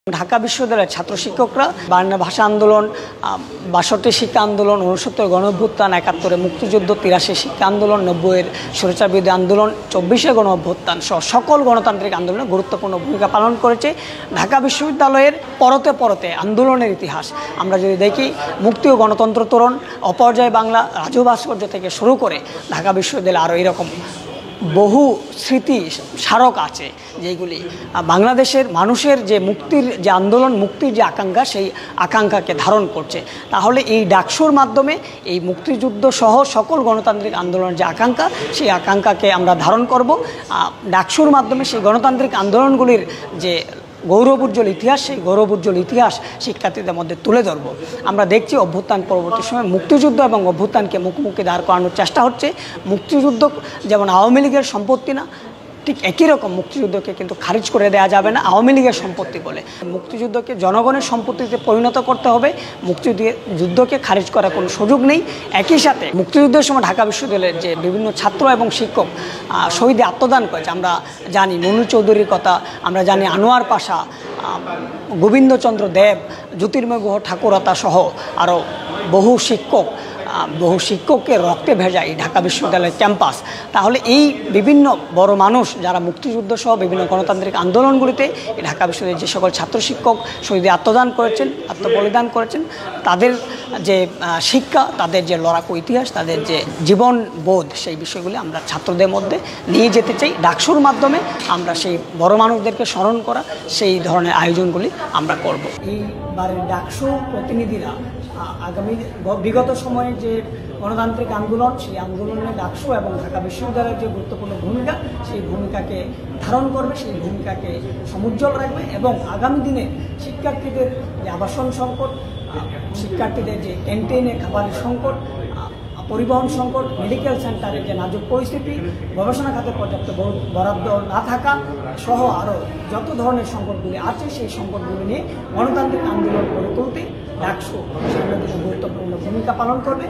ঢাকা বিশ্ববিদ্যালয়ের ছাত্র শিক্ষকরা বাংলা ভাষা আন্দোলন, ৬২ শিক্ষা আন্দোলন, ৬৯ গণঅভ্যুত্থান, ৭১ মুক্তিযুদ্ধ, ৮৩ শিক্ষা আন্দোলন, ৯০ স্বৈরাচার বিরোধী আন্দোলন, ২৪ গণঅভ্যুত্থান সহ সকল গণতান্ত্রিক আন্দোলনে গুরুত্বপূর্ণ ভূমিকা পালন করেছে। ঢাকা বিশ্ববিদ্যালয়ের পরতে পরতে আন্দোলনের ইতিহাস আমরা যদি দেখি, মুক্তি ও গণতন্ত্র তোরণ, অপর্যায় বাংলা, রাজু ভাস্কর্য থেকে শুরু করে ঢাকা বিশ্ববিদ্যালয়ে আরও এরকম বহু স্মৃতি স্মারক আছে যেগুলি বাংলাদেশের মানুষের যে মুক্তির যে আন্দোলন, মুক্তির যে আকাঙ্ক্ষা, সেই আকাঙ্ক্ষাকে ধারণ করছে। তাহলে এই ডাকসুর মাধ্যমে এই মুক্তিযুদ্ধ সহ সকল গণতান্ত্রিক আন্দোলনের যে আকাঙ্ক্ষা, সেই আকাঙ্ক্ষাকে আমরা ধারণ করব। ডাকসুর মাধ্যমে সেই গণতান্ত্রিক আন্দোলনগুলির যে গৌরবোজ্জ্বল ইতিহাস, সেই গৌরবোজ্জ্বল ইতিহাস শিক্ষার্থীদের মধ্যে তুলে ধরব। আমরা দেখছি অভ্যুত্থান পরবর্তী সময় মুক্তিযুদ্ধ এবং অভ্যুত্থানকে মুখোমুখি দাঁড় করানোর চেষ্টা হচ্ছে। মুক্তিযুদ্ধ যেমন আওয়ামী লীগের সম্পত্তি না, ঠিক একই রকম মুক্তিযুদ্ধকে কিন্তু খারিজ করে দেওয়া যাবে না আওয়ামী লীগের সম্পত্তি বলে। মুক্তিযুদ্ধকে জনগণের সম্পত্তিতে পরিণত করতে হবে, মুক্তিযুদ্ধকে খারিজ করার কোনো সুযোগ নেই। একই সাথে মুক্তিযুদ্ধের সময় ঢাকা বিশ্ববিদ্যালয়ের যে বিভিন্ন ছাত্র এবং শিক্ষক শহীদে আত্মদান করেছে, আমরা জানি মনু চৌধুরীর কথা, আমরা জানি আনোয়ার পাশা, গোবিন্দচন্দ্র দেব, জ্যোতির্ময় গুহ ঠাকুরতা সহ আরও বহু শিক্ষককে রক্তে ভেজা এই ঢাকা বিশ্ববিদ্যালয়ের ক্যাম্পাস। তাহলে এই বিভিন্ন বড় মানুষ যারা মুক্তিযুদ্ধ সহ বিভিন্ন গণতান্ত্রিক আন্দোলনগুলিতে এই ঢাকা বিশ্ববিদ্যালয়ের যে সকল ছাত্র শিক্ষক শহীদে আত্মদান করেছেন, আত্মবলিদান করেছেন, তাদের যে শিক্ষা, তাদের যে লড়াকু ইতিহাস, তাদের যে জীবন বোধ, সেই বিষয়গুলি আমরা ছাত্রদের মধ্যে নিয়ে যেতে চাই। ডাকসুর মাধ্যমে আমরা সেই বড় মানুষদেরকে স্মরণ করা, সেই ধরনের আয়োজনগুলি আমরা করব। এইবারের ডাকসু প্রতিনিধিরা আগামী বিগত সময়ে যে গণতান্ত্রিক আন্দোলন, সেই আন্দোলনে ডাকসু এবং ঢাকা বিশ্ববিদ্যালয়ের যে গুরুত্বপূর্ণ ভূমিকা, সেই ভূমিকাকে ধারণ করবে, সেই ভূমিকাকে সমুজ্জ্বল রাখবে এবং আগামী দিনে শিক্ষার্থীদের যে আবাসন সংকট, শিক্ষার্থীদের যে ক্যান্টিনে খাবারের সংকট, পরিবহন সংকট, মেডিকেল সেন্টারের যে নাজুক পরিস্থিতি, গবেষণা খাতে পর্যাপ্ত বরাদ্দ না থাকা সহ আরও যত ধরনের সংকটগুলি আছে, সেই সংকটগুলি নিয়ে গণতান্ত্রিক আন্দোলন গড়ে তুলতে ডাকসু সামনের দিকে গুরুত্বপূর্ণ ভূমিকা পালন করবে।